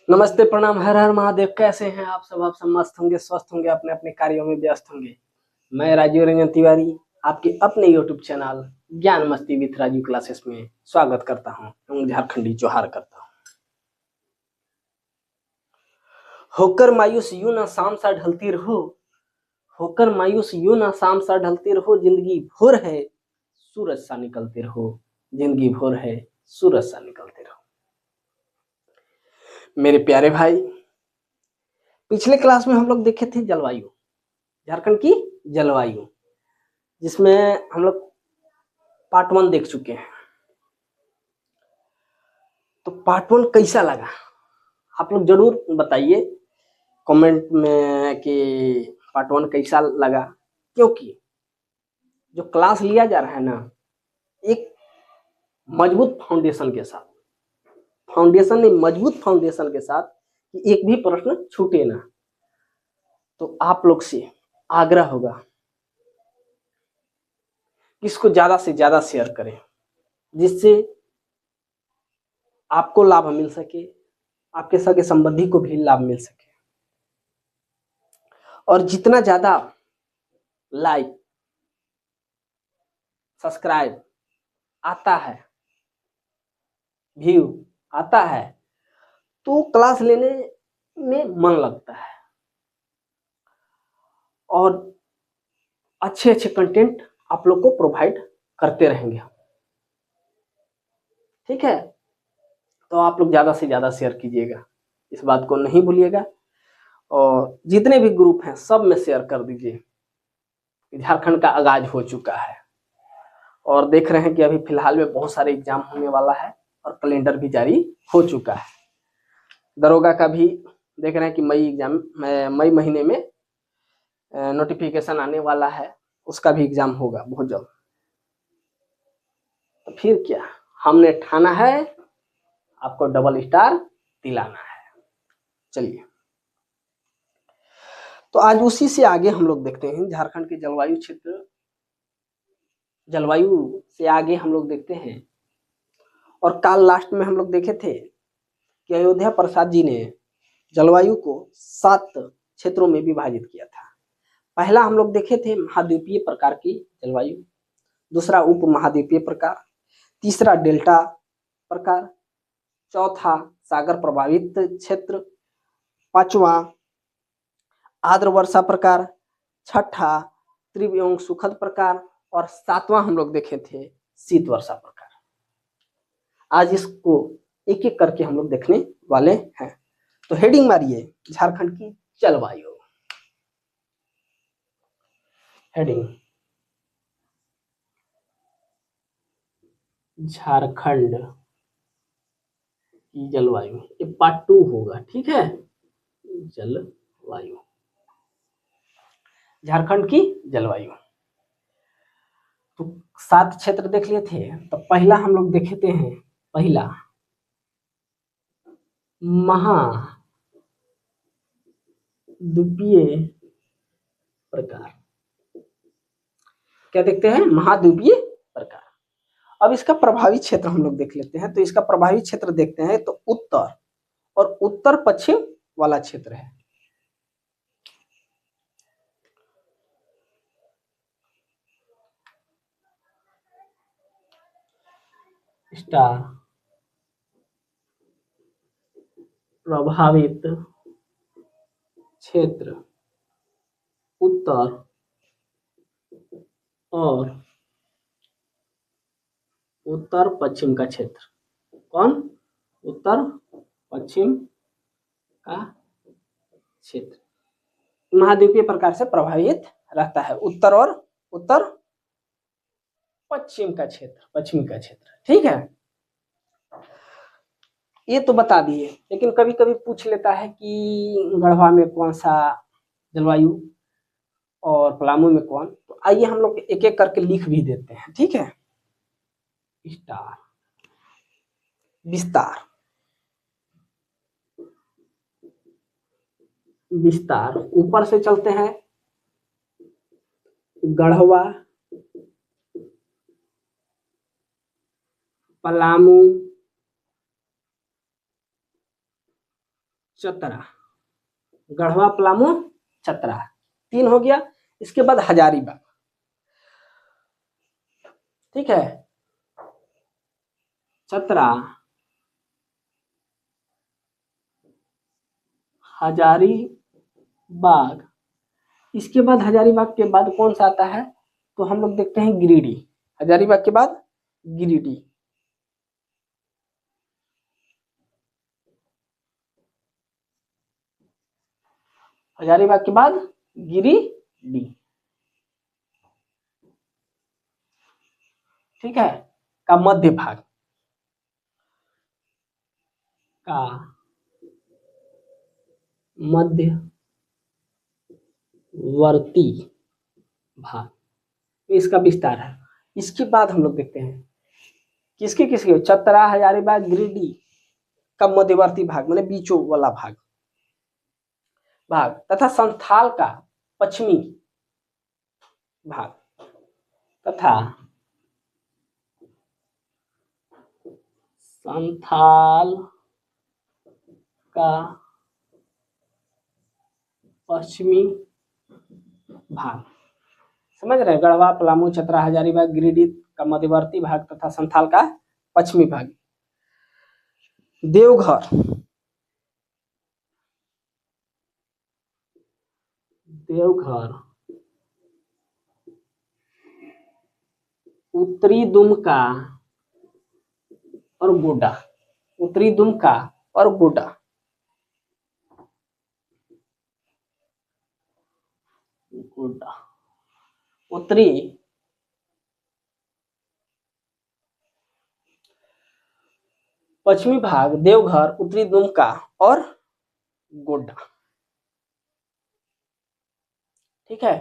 नमस्ते, प्रणाम, हर हर महादेव। कैसे हैं आप सब मस्त होंगे, स्वस्थ होंगे, अपने अपने कार्यों में व्यस्त होंगे। मैं राजीव रंजन तिवारी आपके अपने यूट्यूब चैनल ज्ञान मस्ती विथ राजीव क्लासेस में स्वागत करता हूं एवं झारखंडी जोहार करता हूं। होकर मायूस यूं ना शाम सा ढलती रहो, होकर मायूस यूं ना शाम सा ढलती रहो, जिंदगी भोर है सूरज सा निकलते रहो, जिंदगी भोर है सूरज सा निकलते रहो। मेरे प्यारे भाई, पिछले क्लास में हम लोग देखे थे जलवायु, झारखंड की जलवायु, जिसमें हम लोग पार्ट 1 देख चुके हैं। तो पार्ट 1 कैसा लगा आप लोग जरूर बताइए कमेंट में कि पार्ट 1 कैसा लगा। क्योंकि जो क्लास लिया जा रहा है ना, एक मजबूत फाउंडेशन के साथ, फाउंडेशन नहीं, मजबूत फाउंडेशन के साथ कि एक भी प्रश्न छूटे ना। तो आप लोग से आग्रह होगा कि इसको ज्यादा से ज्यादा शेयर करें, जिससे आपको लाभ मिल सके, आपके सगे संबंधी को भी लाभ मिल सके। और जितना ज्यादा लाइक सब्सक्राइब आता है, व्यू आता है, तो क्लास लेने में मन लगता है और अच्छे अच्छे कंटेंट आप लोग को प्रोवाइड करते रहेंगे। ठीक है, तो आप लोग ज्यादा से ज्यादा शेयर कीजिएगा, इस बात को नहीं भूलिएगा। और जितने भी ग्रुप हैं सब में शेयर कर दीजिए। झारखंड का आगाज हो चुका है और देख रहे हैं कि अभी फिलहाल में बहुत सारे एग्जाम होने वाला है और कैलेंडर भी जारी हो चुका है। दरोगा का भी देख रहे हैं कि मई महीने में नोटिफिकेशन आने वाला है, उसका भी एग्जाम होगा बहुत जल्द। तो फिर क्या, हमने ठाना है आपको डबल स्टार दिलाना है। चलिए, तो आज उसी से आगे हम लोग देखते हैं झारखंड के जलवायु क्षेत्र, जलवायु से आगे हम लोग देखते हैं। और कल लास्ट में हम लोग देखे थे कि अयोध्या प्रसाद जी ने जलवायु को 7 क्षेत्रों में विभाजित किया था। पहला हम लोग देखे थे महाद्वीपीय प्रकार की जलवायु, दूसरा उप महाद्वीपीय प्रकार, तीसरा डेल्टा प्रकार, चौथा सागर प्रभावित क्षेत्र, पांचवा आर्द्र वर्षा प्रकार, छठा तीव्र एवं सुखद प्रकार, और सातवां हम लोग देखे थे शीत वर्षा प्रकार। आज इसको एक एक करके हम लोग देखने वाले हैं। तो हेडिंग मारिए, झारखंड की जलवायु। हेडिंग, झारखंड की जलवायु। ये पार्ट 2 होगा, ठीक है। जलवायु, झारखंड की जलवायु। तो 7 क्षेत्र देख लिए थे। तो पहला हम लोग देखते हैं, पहला महाद्वीपीय प्रकार। क्या देखते हैं? महाद्वीपीय प्रकार। अब इसका प्रभावी क्षेत्र हम लोग देख लेते हैं। तो इसका प्रभावी क्षेत्र देखते हैं तो उत्तर और उत्तर पश्चिम वाला क्षेत्र है। स्टार प्रभावित क्षेत्र उत्तर और उत्तर पश्चिम का क्षेत्र। कौन? उत्तर पश्चिम का क्षेत्र महाद्वीपीय प्रकार से प्रभावित रहता है। उत्तर और उत्तर पश्चिम का क्षेत्र, पश्चिमी का क्षेत्र। ठीक है, ये तो बता दिए। लेकिन कभी कभी पूछ लेता है कि गढ़वा में कौन सा जलवायु और पलामू में कौन। तो आइए हम लोग एक एक करके लिख भी देते हैं। ठीक है, स्टार विस्तार, विस्तार ऊपर से चलते हैं। गढ़वा, पलामू, चतरा, गढ़वा, पलामू, चतरा, 3 हो गया। इसके बाद हजारीबाग, ठीक है, चतरा, हजारीबाग। इसके बाद हजारीबाग के बाद कौन सा आता है, तो हम लोग देखते हैं गिरिडीह। हजारीबाग के बाद गिरिडीह, हजारीबाग के बाद गिरिडीह, ठीक है, का मध्य भाग, का मध्यवर्ती भाग, इसका विस्तार है। इसके बाद हम लोग देखते हैं किसके किसके, चतरा, हजारीबाग, गिरिडीह का मध्यवर्ती भाग माने बीचों वाला भाग तथा संथाल का पश्चिमी भाग, तथा संथाल का पश्चिमी भाग। समझ रहे हैं, गढ़वा, पलामू, चतरा, हजारीबाग, गिरिडीह का मध्यवर्ती भाग तथा संथाल का पश्चिमी भाग। देवघर, उत्तरी दुमका और गोड्डा, उत्तरी दुमका और गोड्डा, उत्तरी पश्चिमी भाग, देवघर, उत्तरी दुमका और गोड्डा, ठीक है।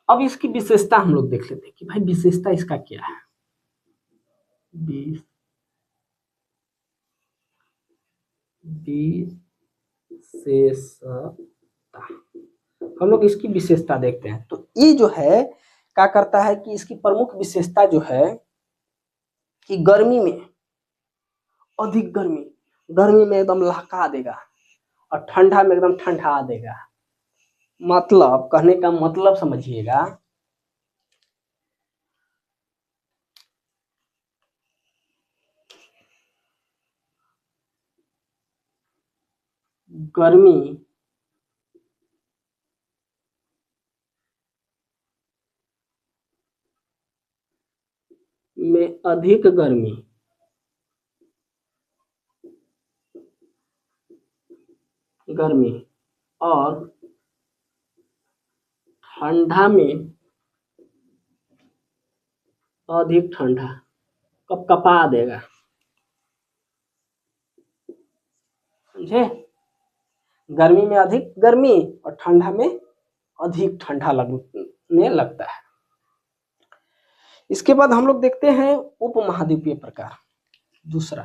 अब इसकी विशेषता हम लोग देख लेते हैं कि भाई विशेषता इसका क्या है। विशेषता, हम लोग इसकी विशेषता देखते हैं। तो ये जो है क्या करता है कि इसकी प्रमुख विशेषता जो है कि गर्मी में अधिक गर्मी में एकदम लहका देगा और ठंडा में एकदम ठंडा देगा। मतलब कहने का मतलब समझिएगा, गर्मी में अधिक गर्मी और ठंडा में अधिक ठंडा, कपकपा देगा, समझे। गर्मी में अधिक गर्मी और ठंडा में अधिक ठंडा लगने लगता है। इसके बाद हम लोग देखते हैं उपमहाद्वीपीय प्रकार, दूसरा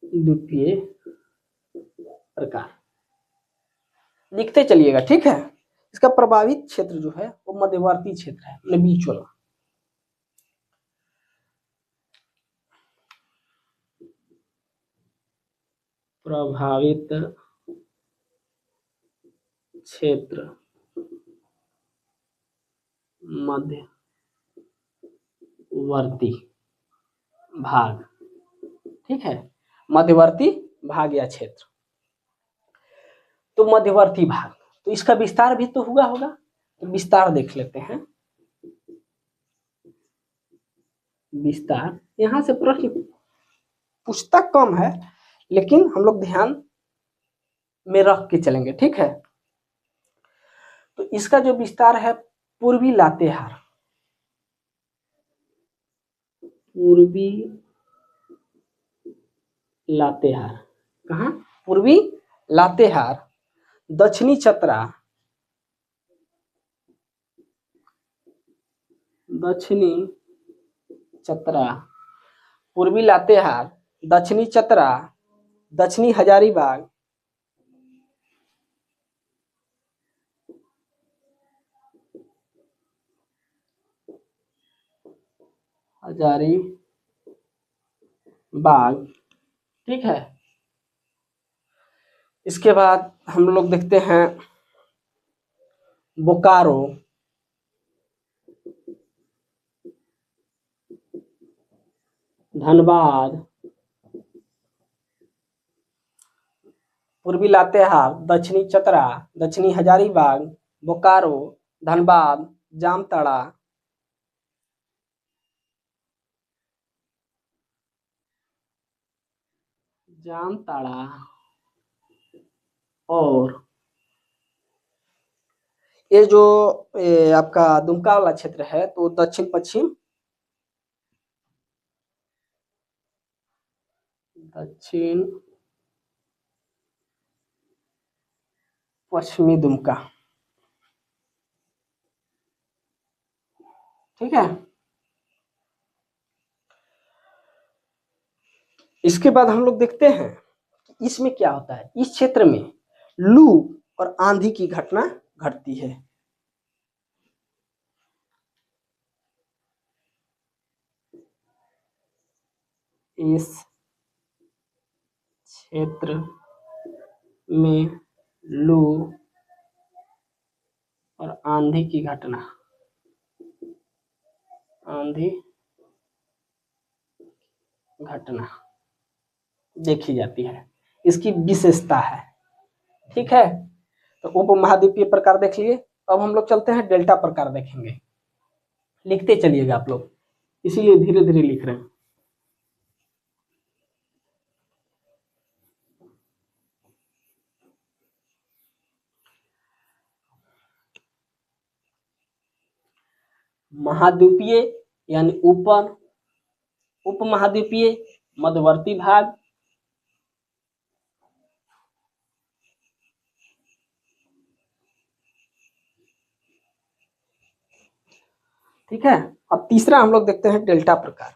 उपमहाद्वीपीय प्रकार, लिखते चलिएगा, ठीक है। इसका प्रभावित क्षेत्र जो है वो मध्यवर्ती क्षेत्र है, मतलब बीच वाला। प्रभावित क्षेत्र मध्यवर्ती भाग, ठीक है, मध्यवर्ती भाग या क्षेत्र। तो मध्यवर्ती भाग, तो इसका विस्तार भी तो हुआ होगा, तो विस्तार देख लेते हैं। विस्तार यहां से प्रश्न पुस्तक कम है लेकिन हम लोग ध्यान में रख के चलेंगे, ठीक है। तो इसका जो विस्तार है पूर्वी लातेहार, कहाँ, पूर्वी लातेहार, दक्षिणी चतरा, पूर्वी लातेहार, दक्षिणी चतरा, दक्षिणी हजारीबाग, हजारीबाग, ठीक है। इसके बाद हम लोग देखते हैं बोकारो, धनबाद, पूर्वी लातेहार, दक्षिणी चतरा, दक्षिणी हजारीबाग, बोकारो, धनबाद, जामताड़ा, और ये जो आपका दुमका वाला क्षेत्र है तो दक्षिण पश्चिम, दक्षिण पश्चिमी दुमका, ठीक है। इसके बाद हम लोग देखते हैं इसमें क्या होता है। इस क्षेत्र में लू और आंधी की घटना घटती है। इस क्षेत्र में लू और आंधी की घटना देखी जाती है, इसकी विशेषता है, ठीक है। तो उप महाद्वीपीय प्रकार देख लिए। अब हम लोग चलते हैं डेल्टा प्रकार देखेंगे। लिखते चलिएगा आप लोग, इसीलिए धीरे धीरे लिख रहे हैं। महाद्वीपीय यानी ऊपर, उप महाद्वीपीय मध्यवर्ती भाग, ठीक है। अब तीसरा हम लोग देखते हैं डेल्टा प्रकार।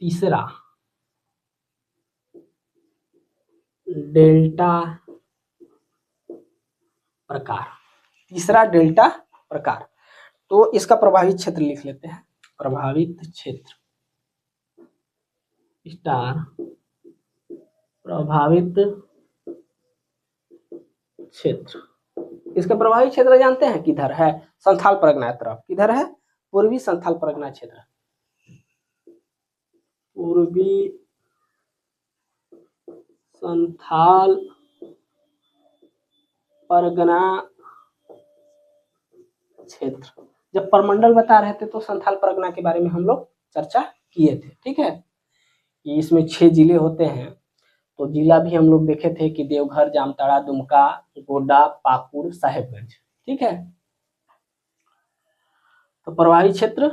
तीसरा डेल्टा प्रकार, तीसरा डेल्टा प्रकार। तो इसका प्रभावित क्षेत्र लिख लेते हैं। प्रभावित क्षेत्र स्टार, प्रभावित क्षेत्र। इसका प्रभावित क्षेत्र जानते हैं किधर है? संथाल परगना तरफ। किधर है? पूर्वी संथाल परगना क्षेत्र, पूर्वी संथाल परगना क्षेत्र। जब परमंडल बता रहे थे तो संथाल परगना के बारे में हम लोग चर्चा किए थे, ठीक है। कि इसमें 6 जिले होते हैं। तो जिला भी हम लोग देखे थे कि देवघर, जामताड़ा, दुमका, गोड्डा, पाकुड़, साहेबगंज, ठीक है। तो प्रभावित क्षेत्र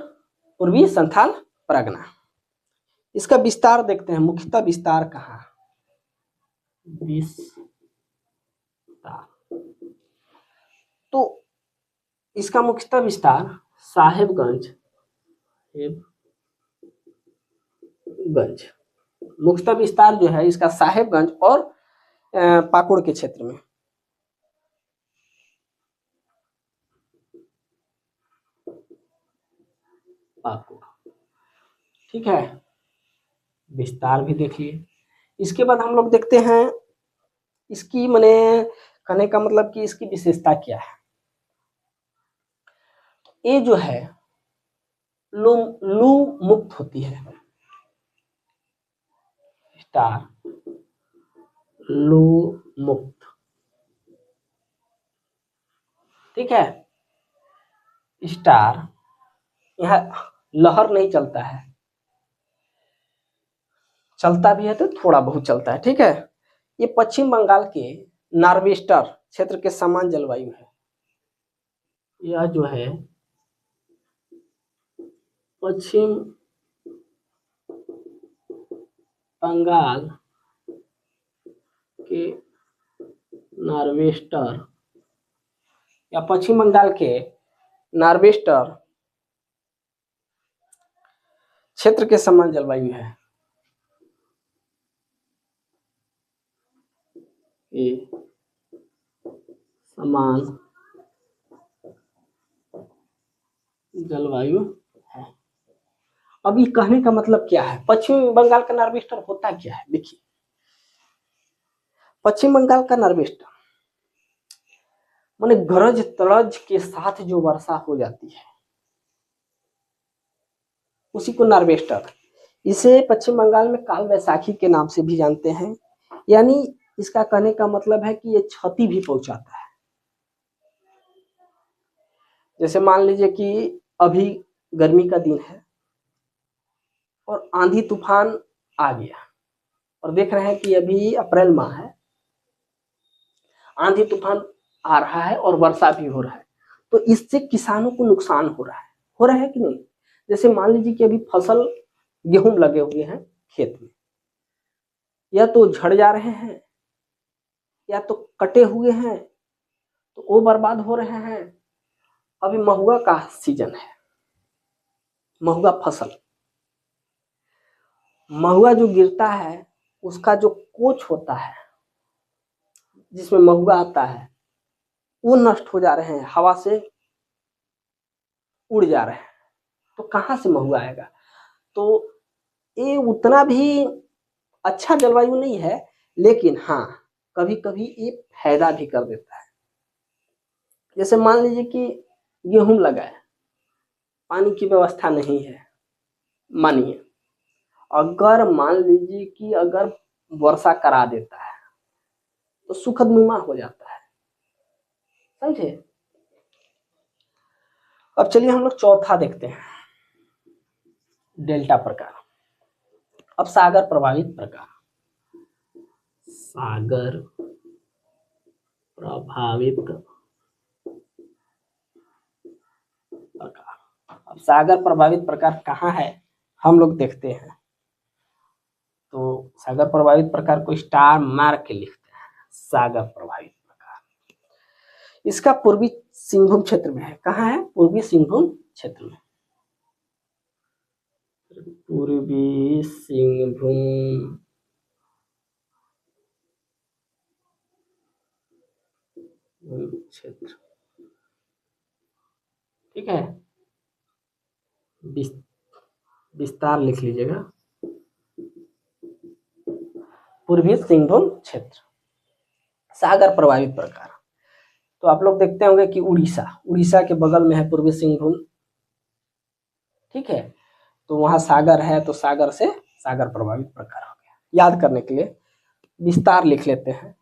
पूर्वी संथाल परगना। इसका विस्तार देखते हैं, मुख्यतः विस्तार कहाँ? विस्तार। तो इसका मुख्यतः विस्तार साहेबगंज, मुख्यतः विस्तार जो है इसका साहेबगंज और पाकुड़ के क्षेत्र में। पाकुड़, ठीक है। विस्तार भी देखिए। इसके बाद हम लोग देखते हैं इसकी मने कहने का मतलब कि इसकी विशेषता क्या है। ये जो है लू मुक्त होती है, स्टार लू मुक्त, ठीक है। स्टार यहाँ लहर नहीं चलता है, चलता भी है तो थोड़ा बहुत चलता है, ठीक है। ये पश्चिम बंगाल के नार्वेस्टर क्षेत्र के समान जलवायु है। यह जो है पश्चिम बंगाल के नार्वेस्टर या पश्चिम बंगाल के नार्वेस्टर क्षेत्र के समान जलवायु है। ये समान जलवायु है। अब ये कहने का मतलब क्या है, पश्चिम बंगाल का नार्वेस्टर होता क्या है? देखिए, पश्चिम बंगाल का नार्वेस्टर माने गरज तड़ज के साथ जो वर्षा हो जाती है उसी को नार्वेस्टर। इसे पश्चिम बंगाल में काल वैसाखी के नाम से भी जानते हैं। यानी इसका कहने का मतलब है कि ये क्षति भी पहुंचाता है। जैसे मान लीजिए कि अभी गर्मी का दिन है और आंधी तूफान आ गया, और देख रहे हैं कि अभी अप्रैल माह है, आंधी तूफान आ रहा है और वर्षा भी हो रहा है, तो इससे किसानों को नुकसान हो रहा है कि नहीं? जैसे मान लीजिए कि अभी फसल गेहूं लगे हुए हैं खेत में, या तो झड़ जा रहे हैं या तो कटे हुए हैं, तो वो बर्बाद हो रहे हैं। अभी महुआ का सीजन है, महुआ फसल, महुआ जो गिरता है उसका जो कोच होता है जिसमें महुआ आता है वो नष्ट हो जा रहे हैं, हवा से उड़ जा रहे हैं, तो कहाँ से महुआ आएगा? तो ये उतना भी अच्छा जलवायु नहीं है, लेकिन हाँ कभी कभी ये फायदा भी कर देता है। जैसे मान लीजिए कि गेहूं लगाए, पानी की व्यवस्था नहीं है, मानिए अगर मान लीजिए कि अगर वर्षा करा देता है तो सुखद मुमा हो जाता है, समझे? अब चलिए हम लोग चौथा देखते हैं, डेल्टा प्रकार। अब सागर प्रभावित प्रकार, सागर प्रभावित प्रकार। अब सागर प्रभावित प्रकार कहाँ है हम लोग देखते हैं, तो सागर प्रभावित प्रकार को स्टार मार के लिखते हैं, सागर प्रभावित प्रकार। इसका पूर्वी सिंहभूम क्षेत्र में है। कहाँ है? पूर्वी सिंहभूम क्षेत्र में, पूर्वी सिंहभूम क्षेत्र, ठीक है, विस्तार लिख लीजिएगा, पूर्वी सिंहभूम क्षेत्र, सागर प्रभावित प्रकार। तो आप लोग देखते होंगे कि उड़ीसा के बगल में है पूर्वी सिंहभूम, ठीक है, तो वहां सागर है, तो सागर से सागर प्रभावित प्रकार हो गया। याद करने के लिए विस्तार लिख लेते हैं,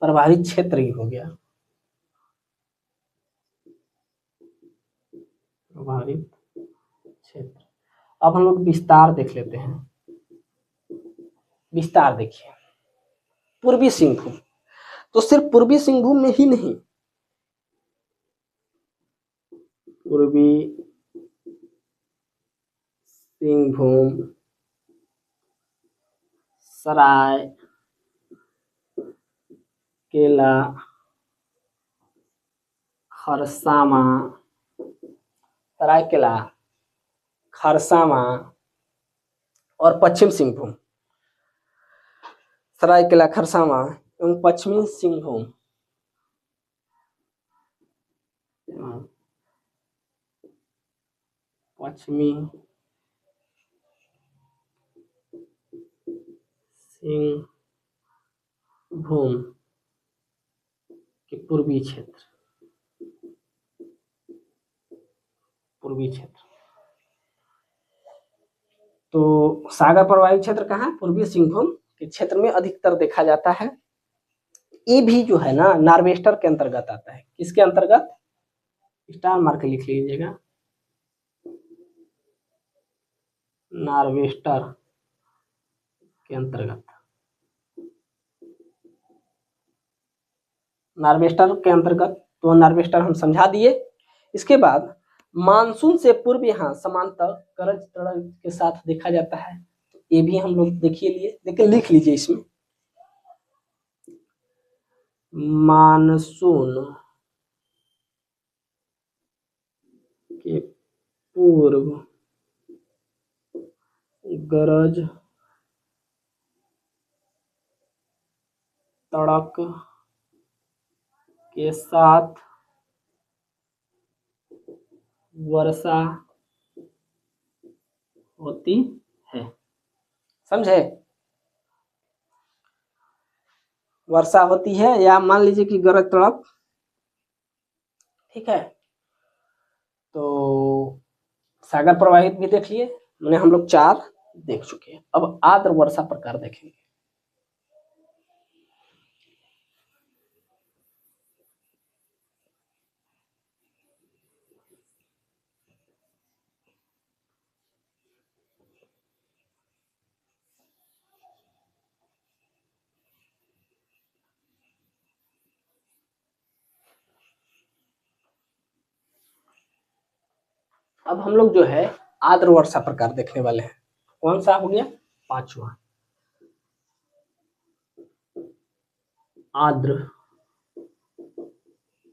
प्रभावित क्षेत्र ही हो गया, प्रभावित क्षेत्र। अब हम लोग विस्तार देख लेते हैं। विस्तार देखिए, पूर्वी सिंहभूम, तो सिर्फ पूर्वी सिंहभूम में ही नहीं, पूर्वी सिंहभूम, सराय केला, खरसामा, सरायकेला, खरसामा और पश्चिम सिंहभूम, सरायकेला, खरसामा एवं पश्चिमी सिंहभूम, पश्चिमी सिंहभूम के पूर्वी क्षेत्र, पूर्वी क्षेत्र। तो सागर प्रभावित क्षेत्र कहाँ? पूर्वी सिंहभूम के क्षेत्र में अधिकतर देखा जाता है। ये भी जो है ना नार्वेस्टर के अंतर्गत आता है। किसके अंतर्गत? स्टार मार्क लिख लीजिएगा, नार्वेस्टर के अंतर्गत, नार्वेस्टर के अंतर्गत। तो नार्वेस्टर हम समझा दिए। इसके बाद मानसून से पूर्व यहाँ समांतर गरज तड़ज के साथ देखा जाता है, तो ये भी हम लोग देखिए लिए, लेकिन लिख लीजिए इसमें, मानसून के पूर्व गरज तड़क के साथ वर्षा होती है। समझे? वर्षा होती है, या मान लीजिए कि गरज तड़प। ठीक है, तो सागर प्रवाहित भी देख लिए, मैंने हम लोग 4 देख चुके हैं। अब आर्द्र वर्षा प्रकार देखेंगे। अब हम लोग जो है आर्द्र वर्षा प्रकार देखने वाले हैं। कौन सा हो गया? 5वां, आर्द्र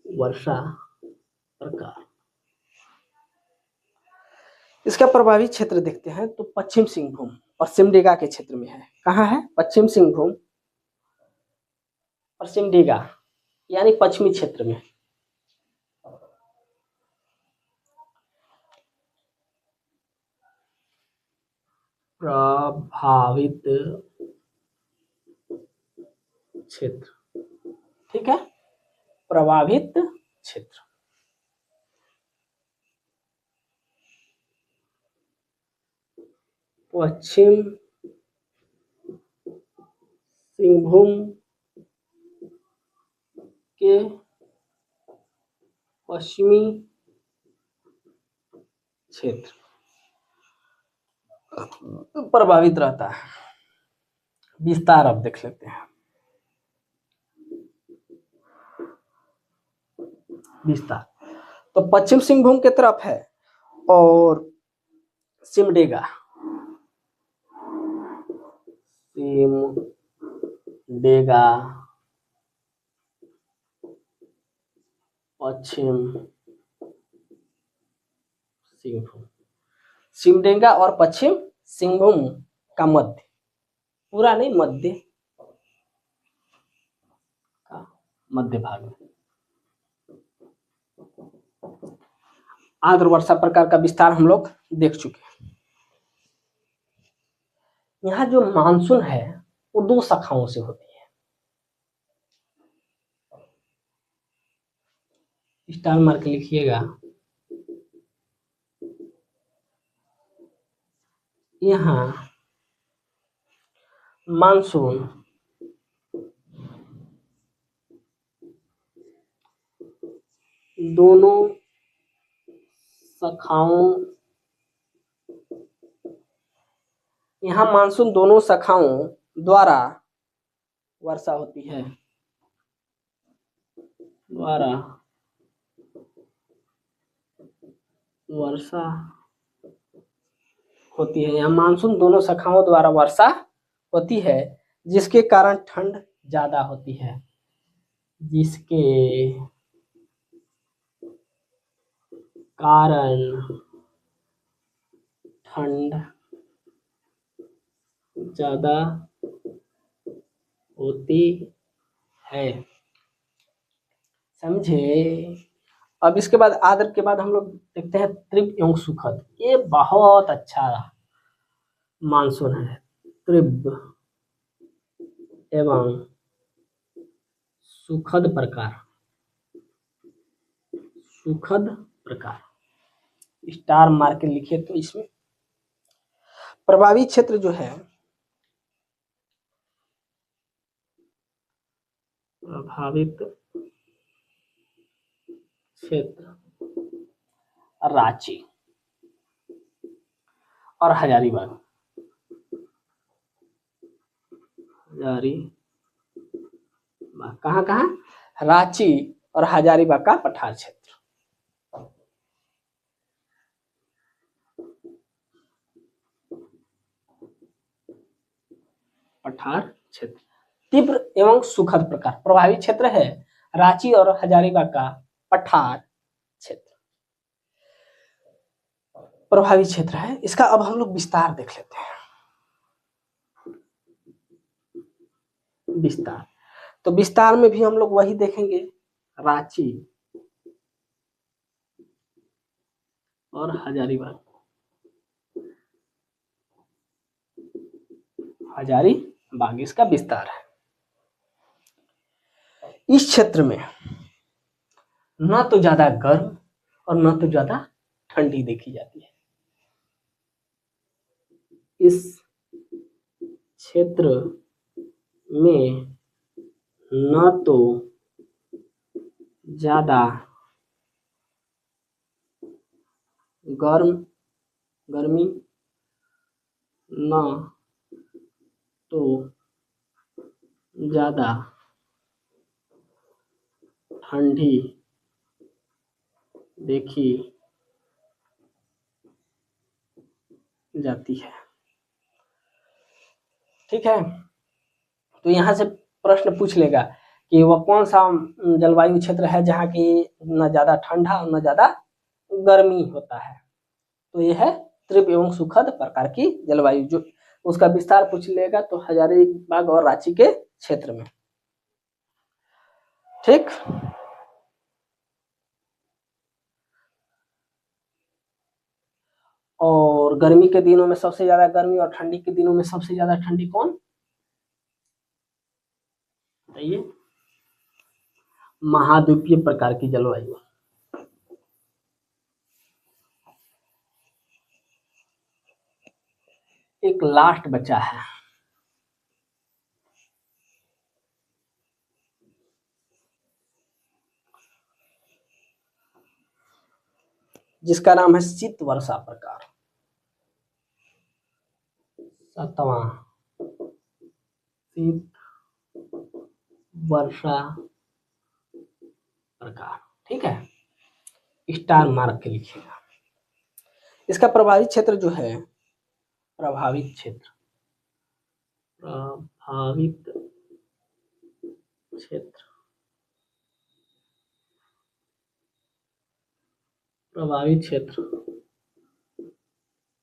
वर्षा प्रकार। इसका प्रभावी क्षेत्र देखते हैं तो पश्चिम सिंहभूम और सिमडेगा के क्षेत्र में है। कहाँ है? पश्चिम सिंहभूम और सिमडेगा, यानी पश्चिमी क्षेत्र में। प्रभावित क्षेत्र, ठीक है, प्रभावित क्षेत्र। पश्चिम सिंहभूम के पश्चिमी क्षेत्र प्रभावित रहता है। विस्तार अब देख लेते हैं। विस्तार तो पश्चिम सिंहभूम के तरफ है, और सिमडेगा, सिमडेगा पश्चिम सिंहभूम, सिमडेगा और पश्चिम सिंहभूम का मध्य, पूरा नहीं, मध्य का मध्य भाग में आर्द्र वर्षा प्रकार का विस्तार हम लोग देख चुके हैं। यहाँ जो मानसून है वो 2 शाखाओं से होती है। स्टार मार्क लिखिएगा। यहाँ मानसून दोनों शाखाओं, यहाँ मानसून दोनों शाखाओं द्वारा वर्षा होती है, द्वारा वर्षा होती है। यहाँ मानसून दोनों शाखाओं द्वारा वर्षा होती है, जिसके कारण ठंड ज्यादा होती है, जिसके कारण ठंड ज्यादा होती है। समझे? अब इसके बाद आर्द्र के बाद हम लोग देखते हैं तीव्र एवं सुखद। ये बहुत अच्छा मानसून है। तीव्र एवं सुखद प्रकार, सुखद प्रकार स्टार मार के लिखे तो इसमें प्रभावी क्षेत्र जो है, प्रभावित क्षेत्र रांची और हजारीबाग, हजारीबाग कहाँ कहाँ? रांची और हजारीबाग का पठार क्षेत्र। पठार क्षेत्र तीव्र एवं सुखद प्रकार प्रभावी क्षेत्र है, रांची और हजारीबाग का पठार क्षेत्र प्रभावी क्षेत्र है। इसका अब हम लोग विस्तार देख लेते हैं। विस्तार तो विस्तार में भी हम लोग वही देखेंगे, रांची और हजारीबाग। हजारीबाग इसका विस्तार है। इस क्षेत्र में न तो ज्यादा गर्म और न तो ज्यादा ठंडी देखी जाती है। इस क्षेत्र में न तो ज्यादा गर्मी न तो ज्यादा ठंडी देखी जाती है। ठीक है, तो यहाँ से प्रश्न पूछ लेगा कि वह कौन सा जलवायु क्षेत्र है जहाँ की न ज्यादा ठंडा और न ज्यादा गर्मी होता है। तो यह है तीव्र एवं सुखद प्रकार की जलवायु। जो उसका विस्तार पूछ लेगा तो हजारीबाग और रांची के क्षेत्र में। ठीक, और गर्मी के दिनों में सबसे ज्यादा गर्मी और ठंडी के दिनों में सबसे ज्यादा ठंडी कौन बताइए? महाद्वीपीय प्रकार की जलवायु। एक लास्ट बचा है, जिसका नाम है शीत वर्षा प्रकार। 7वां शीत वर्षा प्रकार। ठीक है, स्टार मार्क के लिखिएगा। इसका प्रभावित क्षेत्र जो है, प्रभावित क्षेत्र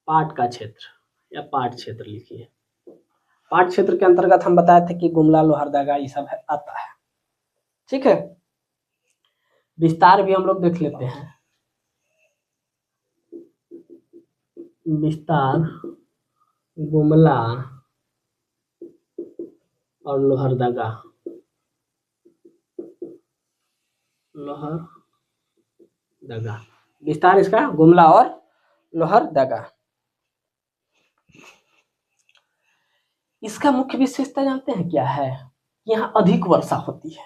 पाट का क्षेत्र या पाट क्षेत्र लिखिए। पाट क्षेत्र के अंतर्गत हम बताए थे कि गुमला, लोहरदगा ये सब आता है। ठीक है, विस्तार भी हम लोग देख लेते हैं। विस्तार गुमला और लोहरदगा, विस्तार इसका गुमला और लोहरदगा। इसका मुख्य विशेषता जानते हैं क्या है? यहाँ अधिक वर्षा होती है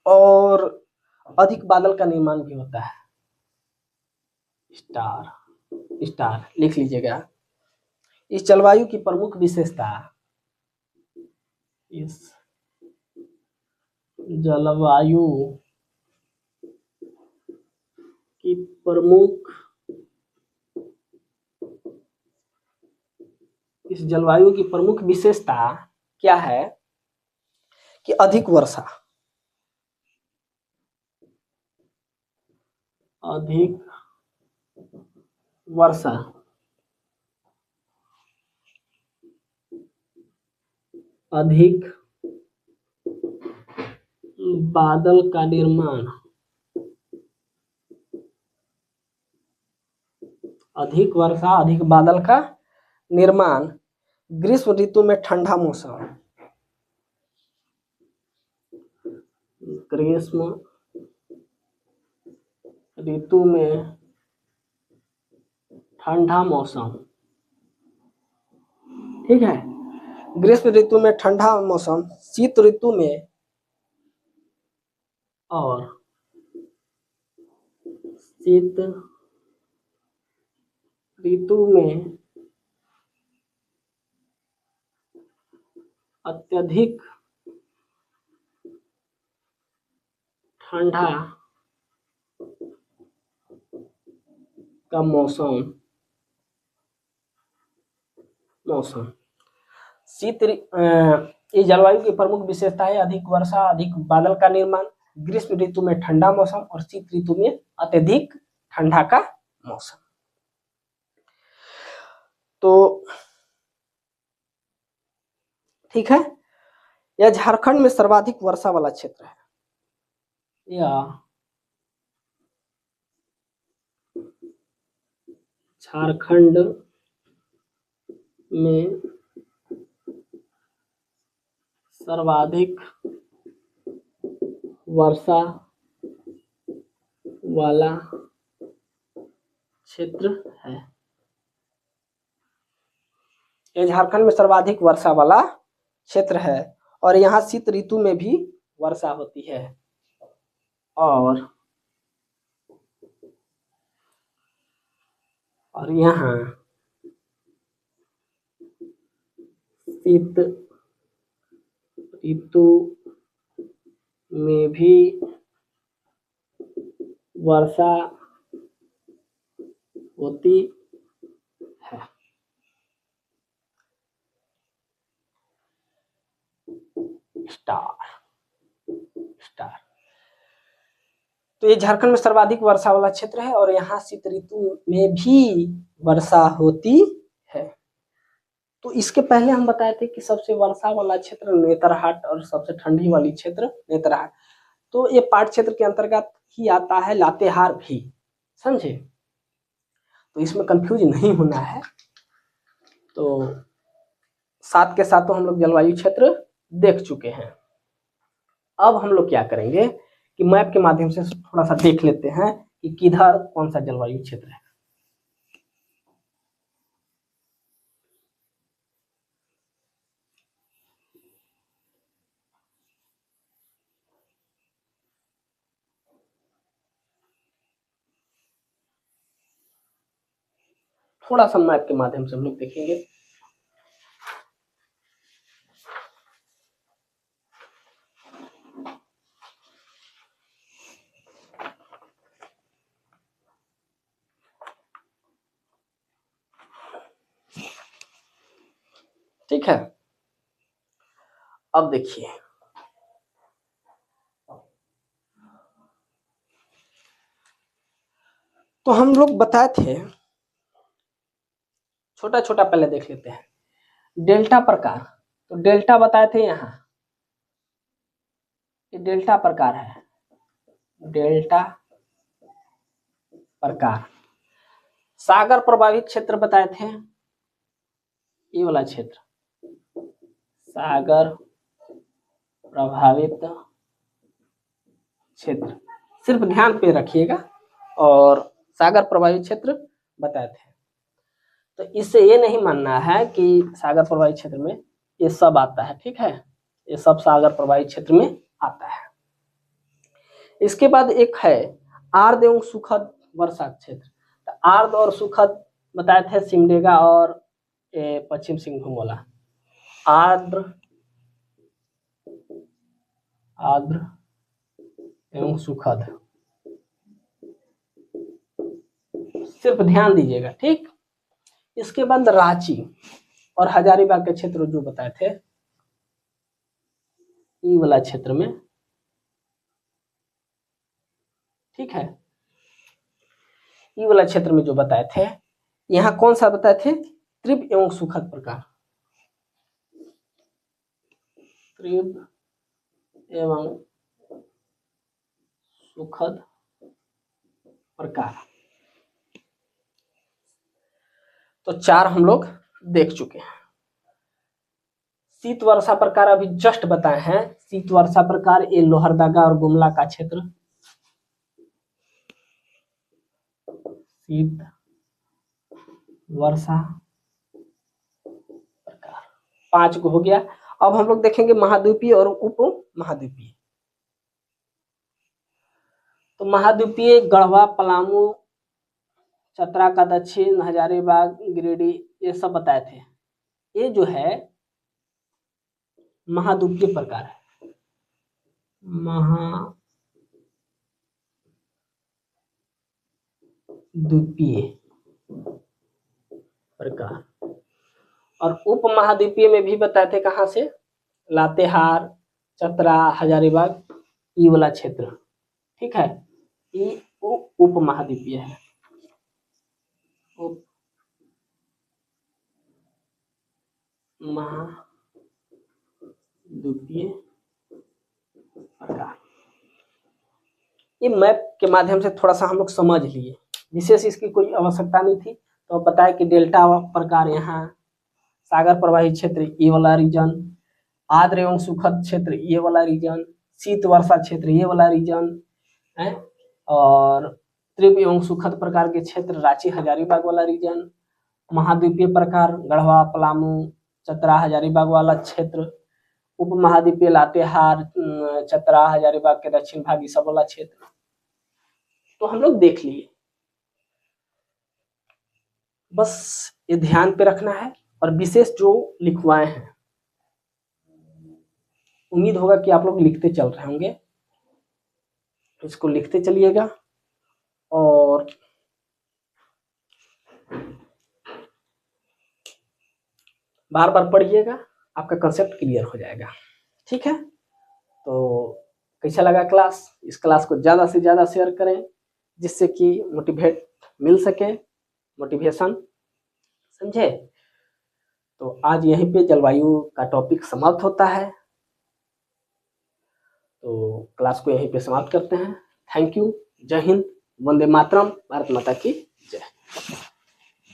और अधिक बादल का निर्माण भी होता है। स्टार लिख लीजिएगा। इस जलवायु की प्रमुख विशेषता, इस जलवायु की प्रमुख विशेषता क्या है कि अधिक वर्षा, अधिक बादल का निर्माण, अधिक वर्षा अधिक बादल का निर्माण, ग्रीष्म ऋतु में ठंडा मौसम, ग्रीष्म ऋतु में ठंडा मौसम। ठीक है, ग्रीष्म ऋतु में ठंडा मौसम, शीत ऋतु में और शीत ऋतु में अत्यधिक ठंडा का मौसम। इस जलवायु की प्रमुख विशेषता है अधिक वर्षा अधिक बादल का निर्माण, ग्रीष्म ऋतु में ठंडा मौसम और शीत ऋतु में अत्यधिक ठंडा का मौसम। तो ठीक है, यह झारखंड में सर्वाधिक वर्षा वाला क्षेत्र है। यह झारखंड में सर्वाधिक वर्षा वाला क्षेत्र है। ये झारखंड में सर्वाधिक वर्षा वाला क्षेत्र है और यहाँ शीत ऋतु में भी वर्षा होती है। और यहाँ शीत ऋतु में भी वर्षा होती है। स्टार। तो ये झारखंड में सर्वाधिक वर्षा वाला क्षेत्र है और यहाँ शीत ऋतु में भी वर्षा होती है। तो इसके पहले हम बताए थे कि सबसे वर्षा वाला क्षेत्र नेतरहाट और सबसे ठंडी वाली क्षेत्र नेतरहाट। तो ये पाट क्षेत्र के अंतर्गत ही आता है लातेहार भी, समझे। तो इसमें कंफ्यूज नहीं होना है। तो साथ के साथ तो हम लोग जलवायु क्षेत्र देख चुके हैं। अब हम लोग क्या करेंगे कि मैप के माध्यम से थोड़ा सा देख लेते हैं कि किधर कौन सा जलवायु क्षेत्र है। थोड़ा सा मैप के माध्यम से हम लोग देखेंगे। ठीक है, अब देखिए तो हम लोग बताए थे, छोटा छोटा पहले देख लेते हैं। डेल्टा प्रकार, तो डेल्टा बताए थे यहाँ, ये डेल्टा प्रकार है, डेल्टा प्रकार। सागर प्रभावित क्षेत्र बताए थे, ये वाला क्षेत्र सागर प्रभावित क्षेत्र, सिर्फ ध्यान पे रखिएगा। और सागर प्रभावित क्षेत्र बताए थे। तो इससे ये नहीं मानना है कि सागर प्रभावित क्षेत्र में ये सब आता है, ठीक है, ये सब सागर प्रभावित क्षेत्र में आता है। इसके बाद एक है आर्द्र एवं सुखद वर्षा क्षेत्र। तो आर्द्र और सुखद बताए थे सिमडेगा और पश्चिम सिंहभूम वाला। आर्द्र एवं सुखद, सिर्फ ध्यान दीजिएगा, ठीक। इसके बाद रांची और हजारीबाग के क्षेत्र जो बताए थे, ई वाला क्षेत्र में, ठीक है, ई वाला क्षेत्र में जो बताए थे, यहाँ कौन सा बताए थे, तीव्र एवं सुखद प्रकार, तीव्र एवं सुखद प्रकार। तो 4 हम लोग देख चुके हैं। शीत वर्षा प्रकार अभी जस्ट बताए हैं। शीत वर्षा प्रकार ये लोहरदगा और गुमला का क्षेत्र, शीत वर्षा प्रकार 5 को हो गया। अब हम लोग देखेंगे महाद्वीपीय और उप महाद्वीपीय। तो महाद्वीपीय गढ़वा, पलामू, चतरा का दक्षिण, हजारीबाग, गिरिडीह, ये सब बताए थे। ये जो है महाद्वीपीय प्रकार है, महाद्वीपीय प्रकार। और उप महाद्वीपीय में भी बताए थे, कहाँ से, लातेहार, चतरा, हजारीबाग, ई वाला क्षेत्र, ठीक है, ये उप महाद्वीपीय है। उप महाद्वीपीय प्रकार। ये मैप के माध्यम से थोड़ा सा हम लोग समझ लिए, विशेष इसकी कोई आवश्यकता नहीं थी। तो बताया कि डेल्टा प्रकार यहाँ सागर प्रवाही क्षेत्र, ये वाला रीजन, आर्द्र एवं सुखद क्षेत्र ये वाला रीजन, शीत वर्षा क्षेत्र ये वाला रीजन है, और तीव्र एवं सुखद प्रकार के क्षेत्र रांची हजारीबाग वाला रीजन, महाद्वीपीय प्रकार गढ़वा पलामू चतरा हजारीबाग वाला क्षेत्र, उप महाद्वीपीय लातेहार चतरा हजारीबाग के दक्षिण भाग सब वाला क्षेत्र। तो हम लोग देख लिए, बस ये ध्यान पे रखना है। और विशेष जो लिखवाए हैं, उम्मीद होगा कि आप लोग लिखते चल रहे होंगे, इसको लिखते चलिएगा और बार बार पढ़िएगा, आपका कंसेप्ट क्लियर हो जाएगा। ठीक है, तो कैसा लगा क्लास? इस क्लास को ज़्यादा से ज़्यादा शेयर करें, जिससे कि मोटिवेट मिल सके, मोटिवेशन, समझे? तो आज यहीं पे जलवायु का टॉपिक समाप्त होता है, तो क्लास को यहीं पे समाप्त करते हैं। थैंक यू, जय हिंद, वंदे मातरम, भारत माता की जय।